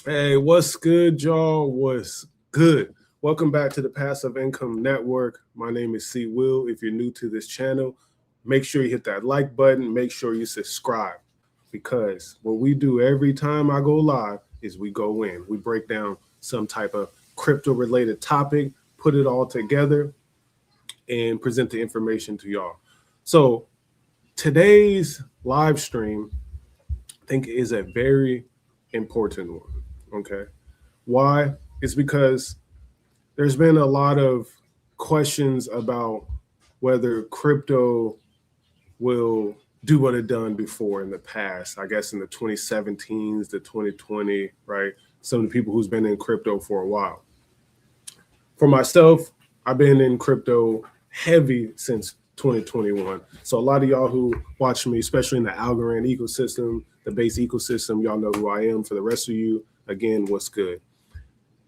Hey, what's good, y'all? What's good? Welcome back to the Passive Income Network. My name is C. Will. If you're new to this channel, make sure you hit that like button. Make sure you subscribe because what we do every time I go live is we go in. We break down some type of crypto-related topic, put it all together, and present the information to y'all. So today's live stream, I think, is a very important one. Okay. Why? It's because there's been a lot of questions about whether crypto will do what it done before in the past. I guess in the 2017s, the 2020, right? Some of the people who's been in crypto for a while. For myself, I've been in crypto heavy since 2021. So a lot of y'all who watch me, especially in the Algorand ecosystem, the base ecosystem, y'all know who I am. For the rest of you, again, what's good?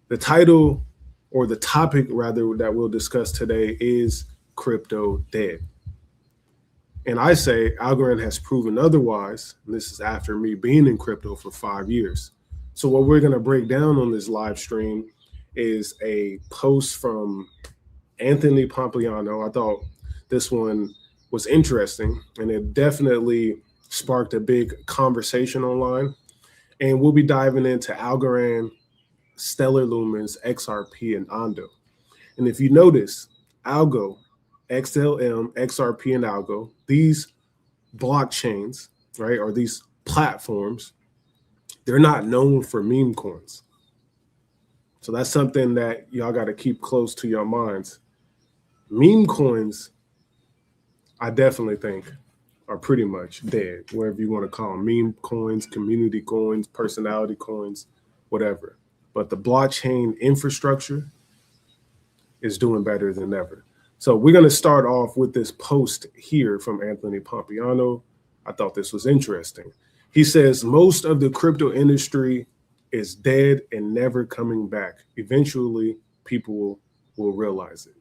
The title, or the topic rather, that we'll discuss today is crypto dead. And I say Algorand has proven otherwise. And this is after me being in crypto for 5 years. So what we're going to break down on this live stream is a post from Anthony Pompliano. I thought this one was interesting, and it definitely sparked a big conversation online. And we'll be diving into Algorand, Stellar Lumens, XRP, and ONDO. And if you notice, ALGO, XLM, XRP, and ALGO, these blockchains, right, or these platforms, they're not known for meme coins. So that's something that y'all got to keep close to your minds. Meme coins, I definitely think, are pretty much dead, whatever you want to call them. Meme coins, community coins, personality coins, whatever. But the blockchain infrastructure is doing better than ever. So we're going to start off with this post here from Anthony Pompliano. I thought this was interesting. He says, most of the crypto industry is dead and never coming back. Eventually, people will realize it.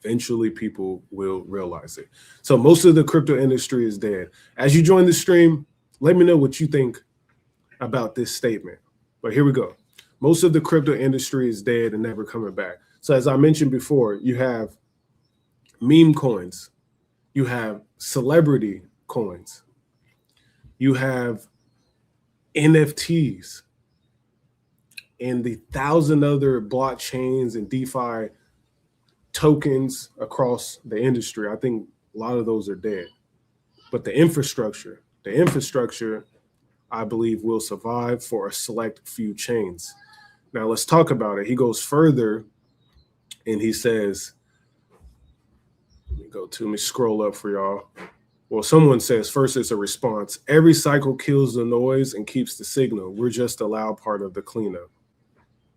Eventually, people will realize it. So most of the crypto industry is dead. As you join the stream, let me know what you think about this statement. But here we go. Most of the crypto industry is dead and never coming back. So as I mentioned before, you have meme coins, you have celebrity coins, you have NFTs, and the 1,000 other blockchains and DeFi tokens across the industry. I think a lot of those are dead. But the infrastructure, I believe, will survive for a select few chains. Now let's talk about it. He goes further and he says, let me scroll up for y'all. Well, someone says, first it's a response. Every cycle kills the noise and keeps the signal. We're just the loud part of the cleanup.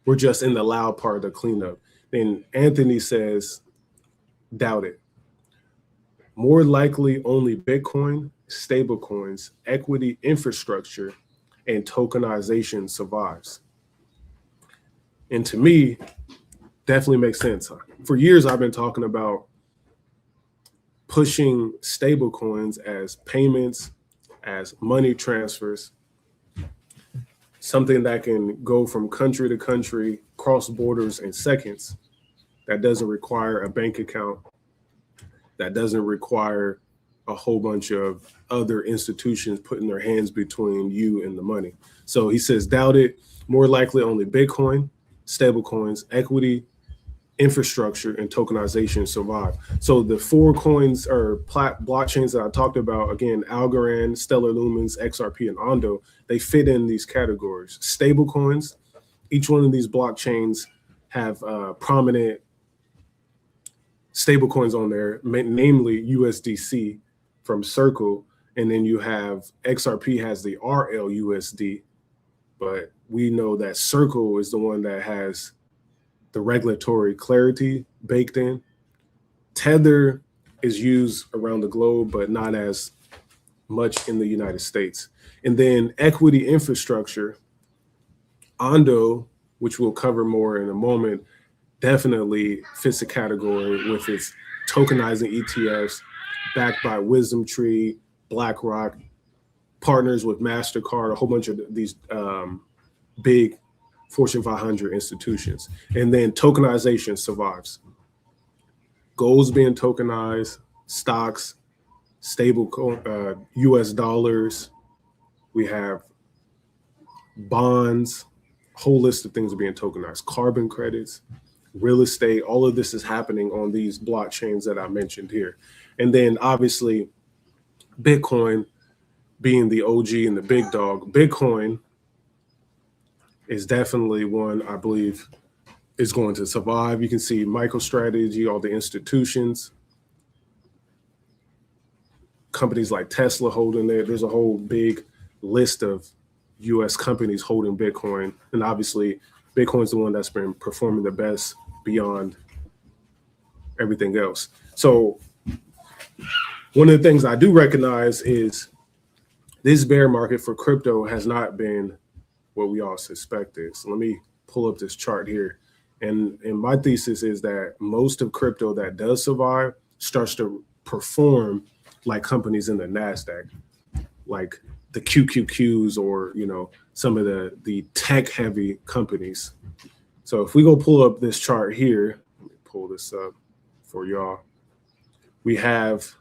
We're just in the loud part of the cleanup. Then Anthony says, doubt it. More likely only Bitcoin, stable coins, equity infrastructure, and tokenization survives. And to me, definitely makes sense. For years, I've been talking about pushing stable coins as payments, as money transfers, something that can go from country to country, cross borders in seconds, that doesn't require a bank account, that doesn't require a whole bunch of other institutions putting their hands between you and the money. So he says, doubt it. More likely only Bitcoin, stable coins, equity, infrastructure, and tokenization survive. So the 4 coins or blockchains that I talked about, again, Algorand, Stellar Lumens, XRP, and ONDO, they fit in these categories. Stable coins, each one of these blockchains have prominent stable coins on there, namely USDC from Circle. And then you have XRP has the RLUSD, but we know that Circle is the one that has the regulatory clarity baked in. Tether is used around the globe, but not as much in the United States. And then equity infrastructure, ONDO, which we'll cover more in a moment, definitely fits the category with its tokenizing ETFs backed by Wisdom Tree, BlackRock, partners with MasterCard, a whole bunch of these big Fortune 500 institutions. And then tokenization survives. Gold's being tokenized, stocks, stable US dollars. We have bonds, whole list of things are being tokenized, carbon credits, real estate. All of this is happening on these blockchains that I mentioned here. And then obviously Bitcoin being the OG and the big dog. Bitcoin is definitely one I believe is going to survive. You can see MicroStrategy, all the institutions, companies like Tesla holding it. There's a whole big list of US companies holding Bitcoin. And obviously Bitcoin's the one that's been performing the best beyond everything else. So one of the things I do recognize is this bear market for crypto has not been what we all suspected. So let me pull up this chart here. And my thesis is that most of crypto that does survive starts to perform like companies in the NASDAQ, like the QQQs or, you know, some of the tech heavy companies. So if we go pull up this chart here, let me pull this up for y'all. We have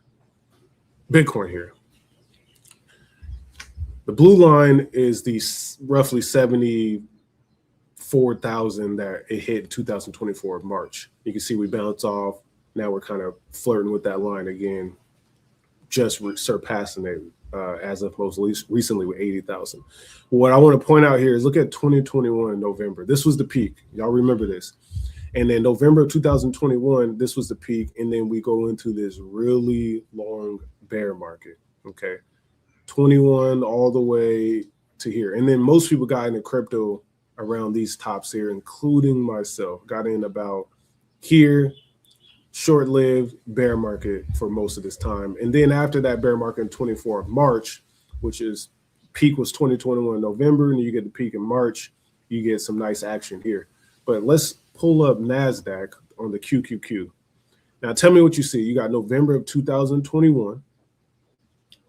Bitcoin here. The blue line is the roughly 74,000 that it hit in 2024 of March. You can see we bounce off. Now we're kind of flirting with that line again, just surpassing it as of most recently with 80,000. What I want to point out here is look at 2021 in November. This was the peak. Y'all remember this. And then November of 2021, this was the peak. And then we go into this really long bear market. Okay. 21 all the way to here. And then most people got into crypto around these tops here, including myself. Got in about here, short-lived bear market for most of this time. And then after that bear market in 24 of March, which is peak was 2021 November, and you get the peak in March, you get some nice action here. But let's pull up NASDAQ on the QQQ. Now tell me what you see. You got November of 2021,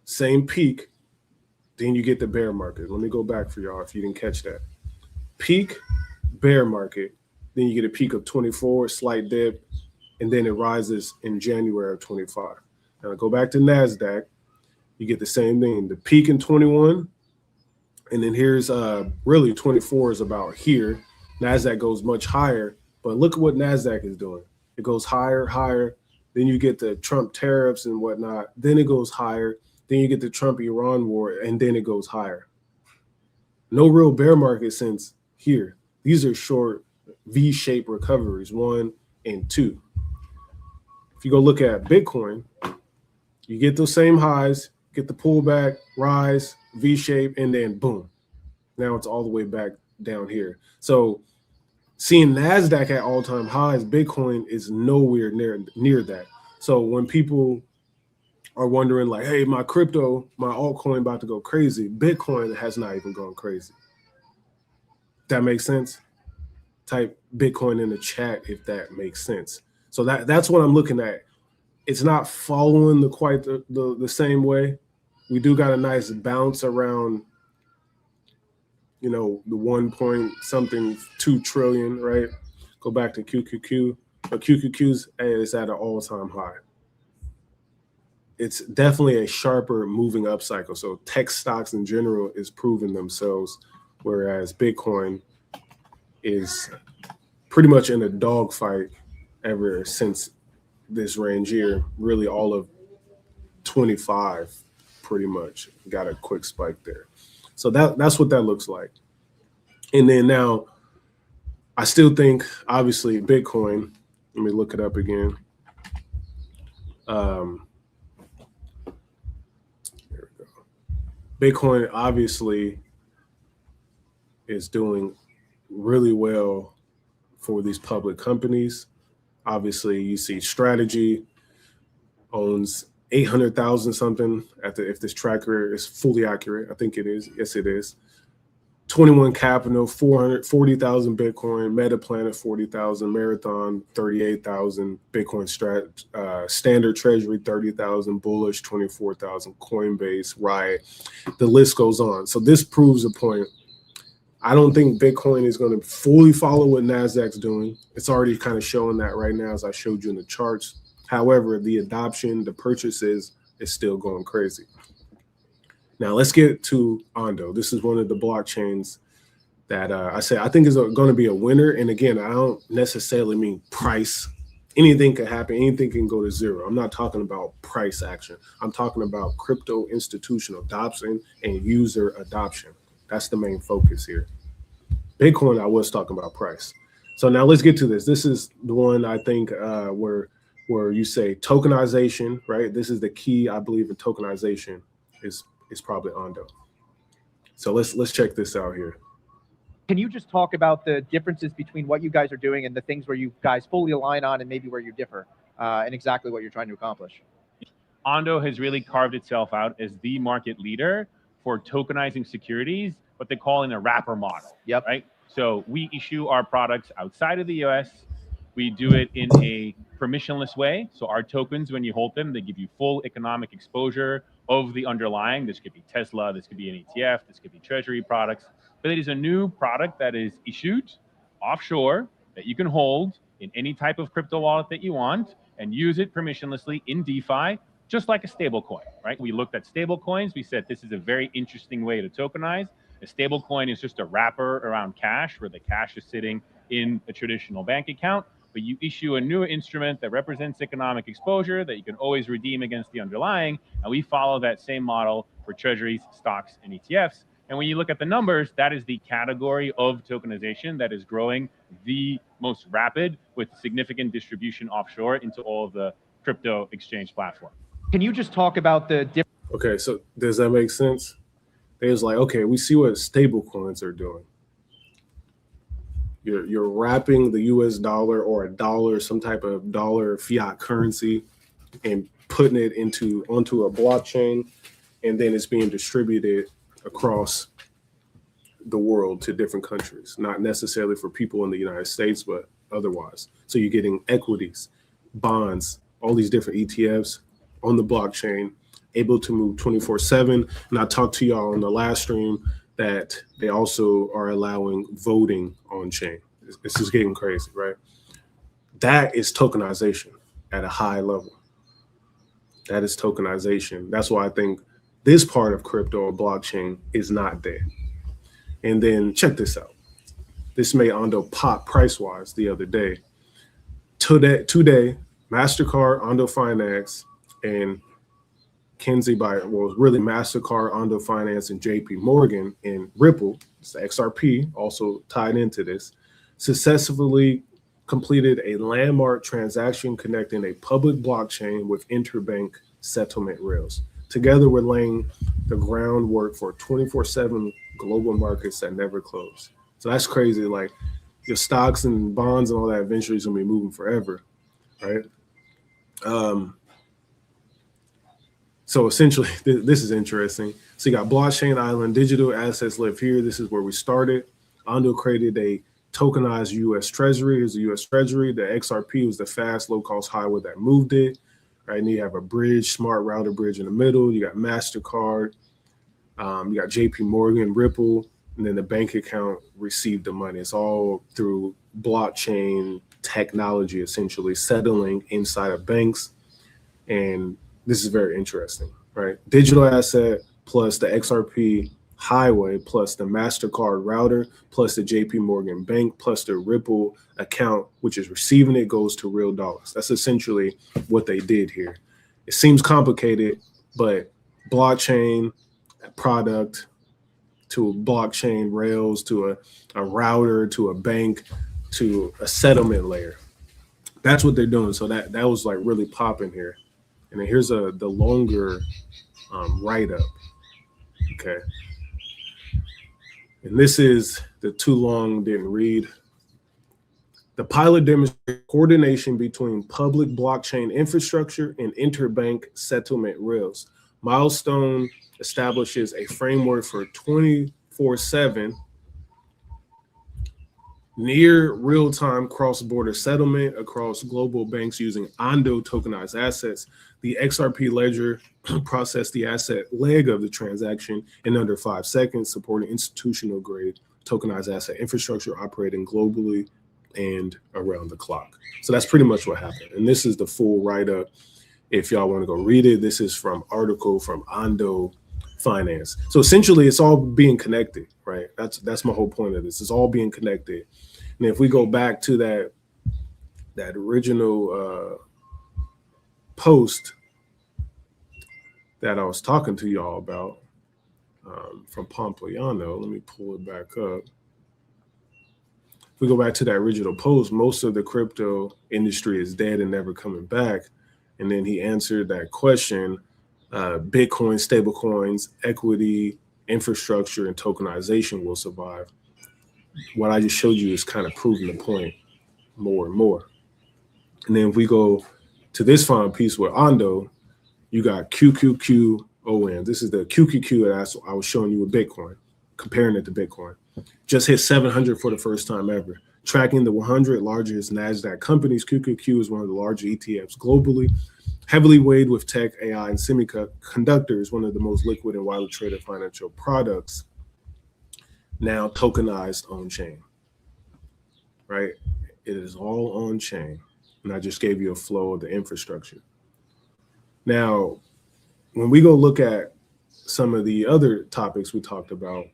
same peak, then you get the bear market. Let me go back for y'all if you didn't catch that. Peak, bear market, then you get a peak of 24, slight dip, and then it rises in January of 25. Now go back to NASDAQ, you get the same thing. The peak in 21, and then here's really 24 is about here. NASDAQ goes much higher, but look at what NASDAQ is doing. It goes higher, higher, then you get the Trump tariffs and whatnot, then it goes higher, then you get the Trump-Iran war, and then it goes higher. No real bear market since here. These are short V-shaped recoveries, 1 and 2. If you go look at Bitcoin, you get those same highs, get the pullback, rise, V-shape, and then boom. Now it's all the way back down here. So seeing NASDAQ at all-time highs, Bitcoin is nowhere near that. So when people are wondering like, hey, my crypto, my altcoin about to go crazy, Bitcoin has not even gone crazy. That makes sense? Type Bitcoin in the chat if that makes sense. So that's what I'm looking at. It's not following quite the same way. We do got a nice bounce around, you know, the 1.2 trillion, right? Go back to QQQ. But QQQ's is at an all-time high. It's definitely a sharper moving up cycle. So tech stocks in general is proving themselves, whereas Bitcoin is pretty much in a dogfight ever since this range here, really all of 25 pretty much got a quick spike there. So that's what that looks like. And then now I still think obviously Bitcoin, let me look it up again. There we go. Bitcoin obviously is doing really well for these public companies. Obviously, you see Strategy owns 800,000 something if this tracker is fully accurate. I think it is. Yes, it is. 21 Capital, 440,000 Bitcoin, MetaPlanet, 40,000, Marathon, 38,000, Bitcoin Standard Treasury, 30,000, Bullish, 24,000, Coinbase, Riot. The list goes on. So this proves a point. I don't think Bitcoin is going to fully follow what NASDAQ's doing. It's already kind of showing that right now, as I showed you in the charts. However, the adoption, the purchases is still going crazy. Now let's get to ONDO. This is one of the blockchains that I think is going to be a winner. And again, I don't necessarily mean price. Anything can happen. Anything can go to zero. I'm not talking about price action. I'm talking about crypto institutional adoption and user adoption. That's the main focus here. Bitcoin, I was talking about price. So now let's get to this. This is the one I think where you say tokenization, right? This is the key, I believe, in tokenization is probably ONDO. So let's check this out here. Can you just talk about the differences between what you guys are doing and the things where you guys fully align on and maybe where you differ and exactly what you're trying to accomplish? ONDO has really carved itself out as the market leader for tokenizing securities, what they call in a wrapper model. Yep. Right. So we issue our products outside of the US. We do it in a permissionless way. So our tokens, when you hold them, they give you full economic exposure of the underlying. This could be Tesla, this could be an ETF, this could be treasury products. But it is a new product that is issued offshore that you can hold in any type of crypto wallet that you want and use it permissionlessly in DeFi, just like a stable coin, right? We looked at stable coins. We said this is a very interesting way to tokenize. A stable coin is just a wrapper around cash where the cash is sitting in a traditional bank account, but you issue a new instrument that represents economic exposure that you can always redeem against the underlying. And we follow that same model for treasuries, stocks, and ETFs. And when you look at the numbers, that is the category of tokenization that is growing the most rapid, with significant distribution offshore into all of the crypto exchange platform. Can you just talk about the difference? Okay, so does that make sense? They was like, okay, we see what stable coins are doing. You're wrapping the US dollar or a dollar, some type of dollar fiat currency, and putting it onto a blockchain, and then it's being distributed across the world to different countries, not necessarily for people in the United States, but otherwise. So you're getting equities, bonds, all these different ETFs on the blockchain, able to move 24/7. And I talked to y'all on the last stream that they also are allowing voting on chain. This is getting crazy, right? That is tokenization at a high level. That is tokenization. That's why I think this part of crypto or blockchain is not there. And then check this out. This made ONDO pop price-wise the other day. Today, MasterCard, ONDO Finance, and really MasterCard, ONDO Finance, and JP Morgan and Ripple, it's the XRP, also tied into this, successfully completed a landmark transaction connecting a public blockchain with interbank settlement rails. Together, we're laying the groundwork for 24/7 global markets that never close. So that's crazy. Like your stocks and bonds and all that eventually is gonna be moving forever, right? So essentially, this is interesting. So you got blockchain island, digital assets live here. This is where we started. ONDO created a tokenized U.S. Treasury. Here's the U.S. Treasury. The XRP was the fast, low-cost highway that moved it. Right, and you have a bridge, smart router bridge in the middle. You got MasterCard, you got JP Morgan, Ripple, and then the bank account received the money. It's all through blockchain technology, essentially settling inside of banks. And this is very interesting, right? Digital asset plus the XRP highway plus the MasterCard router plus the JP Morgan bank plus the Ripple account, which is receiving it, goes to real dollars. That's essentially what they did here. It seems complicated, but blockchain product to blockchain rails to a router to a bank to a settlement layer. That's what they're doing. So that was like really popping here. And then here's the longer write-up. Okay. And this is the too long didn't read. The pilot demonstrates coordination between public blockchain infrastructure and interbank settlement rails. Milestone establishes a framework for 24/7 near real-time cross-border settlement across global banks using ONDO tokenized assets. The XRP ledger processed the asset leg of the transaction in under 5 seconds, supporting institutional grade tokenized asset infrastructure operating globally and around the clock. So that's pretty much what happened. And this is the full write-up. If y'all want to go read it, this is from article from ONDO Finance. So essentially, it's all being connected, right? That's my whole point of this. It's all being connected. And if we go back to that original post that I was talking to y'all about from Pompliano, let me pull it back up. If we go back to that original post, most of the crypto industry is dead and never coming back. And then he answered that question, Bitcoin, stablecoins, equity, infrastructure, and tokenization will survive. What I just showed you is kind of proving the point more and more. And then if we go to this final piece with ONDO, you got QQQON. This is the QQQ that I was showing you with Bitcoin, comparing it to Bitcoin. Just hit 700 for the first time ever. Tracking the 100 largest NASDAQ companies, QQQ is one of the largest ETFs globally. Heavily weighed with tech, AI, and semiconductors, one of the most liquid and widely traded financial products, now tokenized on-chain, right? It is all on-chain. And I just gave you a flow of the infrastructure. Now, when we go look at some of the other topics we talked about,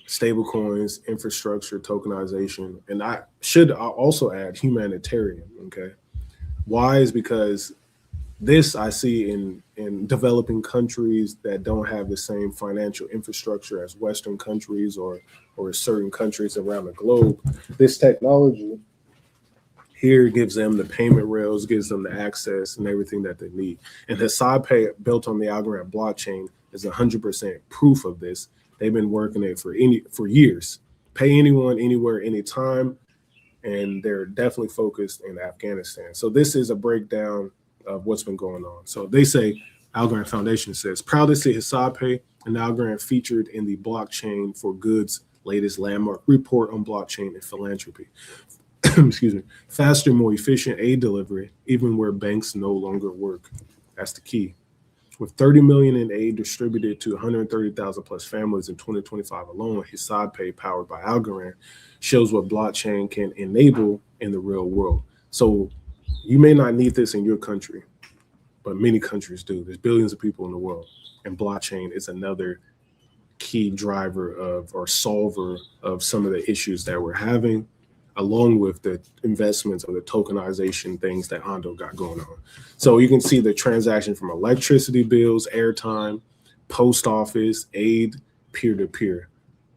stablecoins, infrastructure, tokenization, and I'll also add humanitarian, okay? Why is because this I see in developing countries that don't have the same financial infrastructure as Western countries or certain countries around the globe. This technology here gives them the payment rails, gives them the access and everything that they need. And Hesab Pay, built on the Algorand blockchain, is 100% proof of this. They've been working it for years. Pay anyone, anywhere, anytime, and they're definitely focused in Afghanistan. So this is a breakdown of what's been going on. So they say, Algorand Foundation says, proud to see Hesab Pay and Algorand featured in the Blockchain for Goods latest landmark report on blockchain and philanthropy. Excuse me. Faster, more efficient aid delivery, even where banks no longer work. That's the key. With 30 million in aid distributed to 130,000 plus families in 2025 alone, Hesab Pay, powered by Algorand, shows what blockchain can enable in the real world. So you may not need this in your country, but many countries do. There's billions of people in the world, and blockchain is another key driver of or solver of some of the issues that we're having, along with the investments or the tokenization things that ONDO got going on. So you can see the transaction from electricity bills, airtime, post office, aid, peer-to-peer.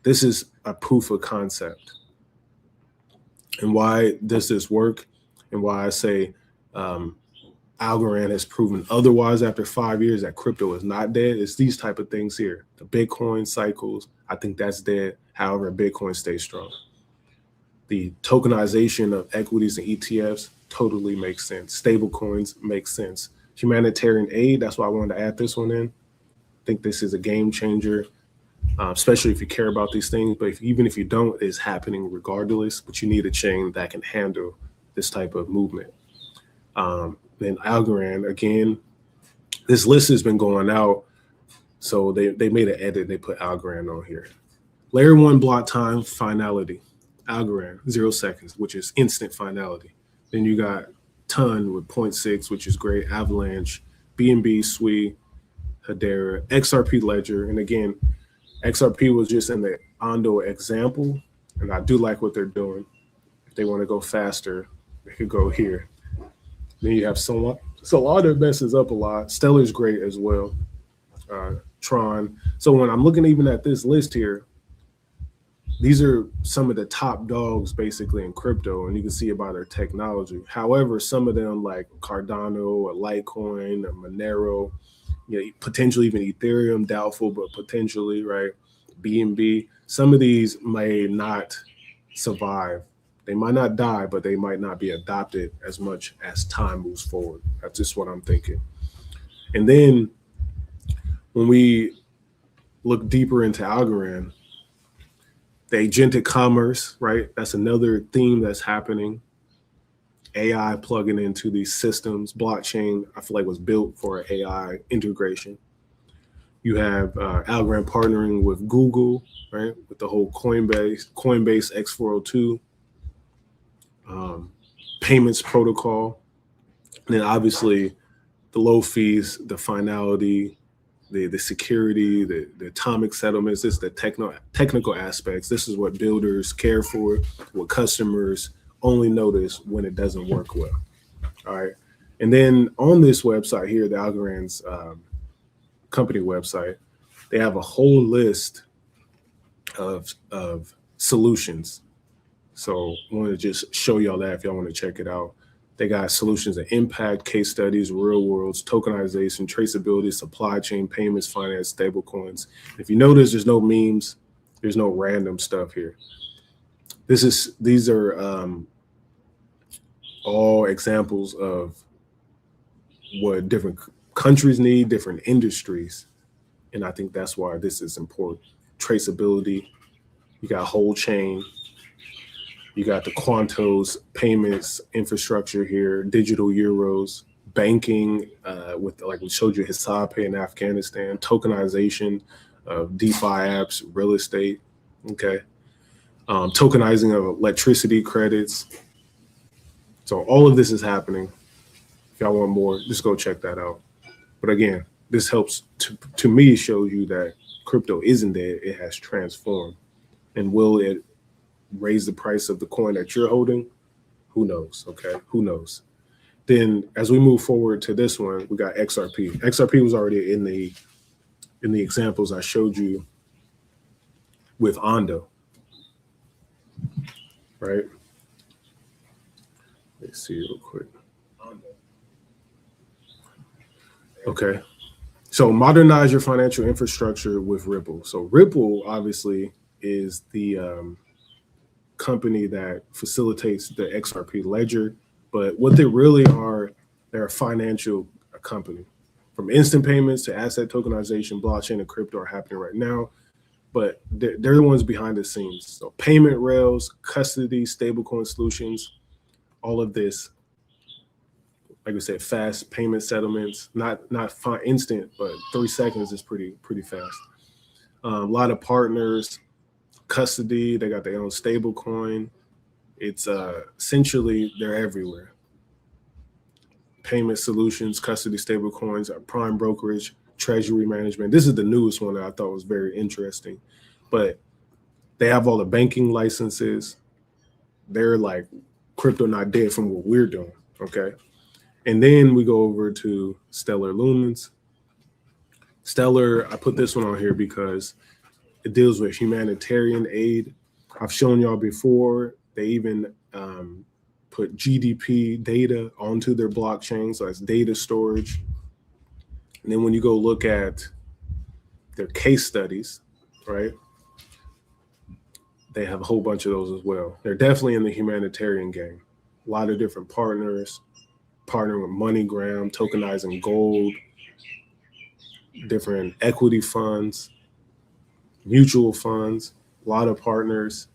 This is a proof of concept. And why does this work? And why I say Algorand has proven otherwise after 5 years that crypto is not dead. It's these type of things here. The Bitcoin cycles, I think that's dead. However, Bitcoin stays strong. The tokenization of equities and ETFs totally makes sense. Stable coins make sense. Humanitarian aid, that's why I wanted to add this one in. I think this is a game changer, especially if you care about these things. But even if you don't, it's happening regardless. But you need a chain that can handle this type of movement. Then Algorand, again, this list has been going out. So they made an edit. They put Algorand on here. Layer 1 block time finality. Algorand, 0 seconds, which is instant finality. Then you got Ton with 0.6, which is great. Avalanche, BNB, Sui, Hedera, XRP Ledger. And again, XRP was just in the ONDO example. And I do like what they're doing. If they want to go faster, they could go here. Then you have Solana messes up a lot. Stellar's great as well. Tron. So when I'm looking even at this list here, these are some of the top dogs basically in crypto, and you can see about their technology. However, some of them like Cardano, a Litecoin, a Monero, potentially even Ethereum, doubtful, but potentially, right? BNB, some of these may not survive. They might not die, but they might not be adopted as much as time moves forward. That's just what I'm thinking. And then when we look deeper into Algorand, the agentic commerce, right? That's another theme that's happening. AI plugging into these systems. Blockchain, I feel like, was built for AI integration. You have Algorand partnering with Google, right? With the whole Coinbase X402 payments protocol. And then obviously the low fees, the finality, the security, the atomic settlements, this is the technical aspects. This is what builders care for, what customers only notice when it doesn't work well. All right. And then on this website here, the Algorand's company website, they have a whole list of solutions. So I want to just show y'all that if y'all want to check it out. They got solutions that impact, case studies, real worlds, tokenization, traceability, supply chain, payments, finance, stablecoins. If you notice, there's no memes, there's no random stuff here. These are all examples of what different countries need, different industries. And I think that's why this is important. Traceability, you got whole chain, you got the Quantos payments infrastructure here, digital euros, banking with, like we showed you, Hisab in Afghanistan, tokenization of DeFi apps, real estate, okay, tokenizing of electricity credits. So all of this is happening. If y'all want more, just go check that out. But again, this helps to me show you that crypto isn't dead, it has transformed. And will it raise the price of the coin that you're holding? Who knows, okay? Who knows? Then as we move forward to this one, we got XRP. XRP was already in the examples I showed you with ONDO, right? Let's see real quick. Okay, so modernize your financial infrastructure with Ripple. So Ripple obviously is the company that facilitates the XRP ledger, but what they really are, they're a financial company. From instant payments to asset tokenization, blockchain and crypto are happening right now, but they're the ones behind the scenes. So payment rails, custody, stablecoin solutions, all of this, like I said, fast payment settlements, not instant, but 3 seconds is pretty fast. A lot of partners, custody, they got their own stable coin. It's essentially they're everywhere. Payment solutions, custody, stable coins, prime brokerage, treasury management. This is the newest one that I thought was very interesting, but they have all the banking licenses. They're like crypto not dead from what we're doing, okay? And then we go over to Stellar Lumens. Stellar, I put this one on here because it deals with humanitarian aid. I've shown y'all before, they even put GDP data onto their blockchain, so that's data storage. And then when you go look at their case studies, right, they have a whole bunch of those as well. They're definitely in the humanitarian game. A lot of different partners, partnering with MoneyGram, tokenizing gold, different equity funds, mutual funds, a lot of partners.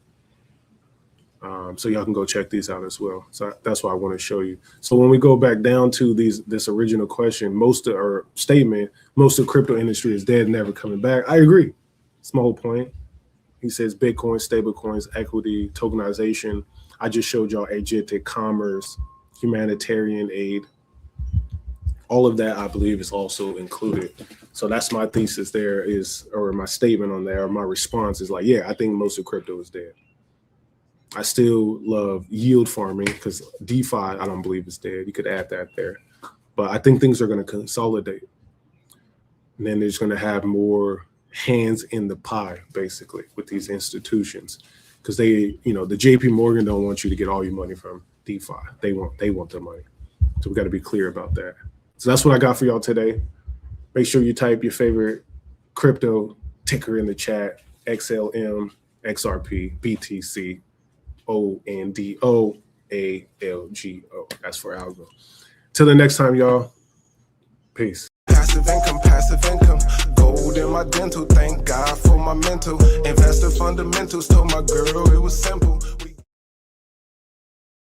So y'all can go check these out as well. So that's why I want to show you. So when we go back down to this original question, most of the crypto industry is dead, never coming back. I agree. It's my whole point. He says Bitcoin, stablecoins, equity, tokenization. I just showed y'all agentic commerce, humanitarian aid. All of that, I believe, is also included. So that's my thesis there is, or my statement on there, or my response is like, yeah, I think most of crypto is dead. I still love yield farming because DeFi, I don't believe is dead. You could add that there. But I think things are going to consolidate. And then there's going to have more hands in the pie, basically, with these institutions. Because they, the JP Morgan don't want you to get all your money from DeFi. They want their money. So we got to be clear about that. So that's what I got for y'all today. Make sure you type your favorite crypto ticker in the chat: XLM, XRP, BTC, ONDO, ALGO. That's for algo. Till the next time, y'all. Peace. Passive income. Gold in my dental. Thank God for my mental. Investor fundamentals. Told my girl it was simple.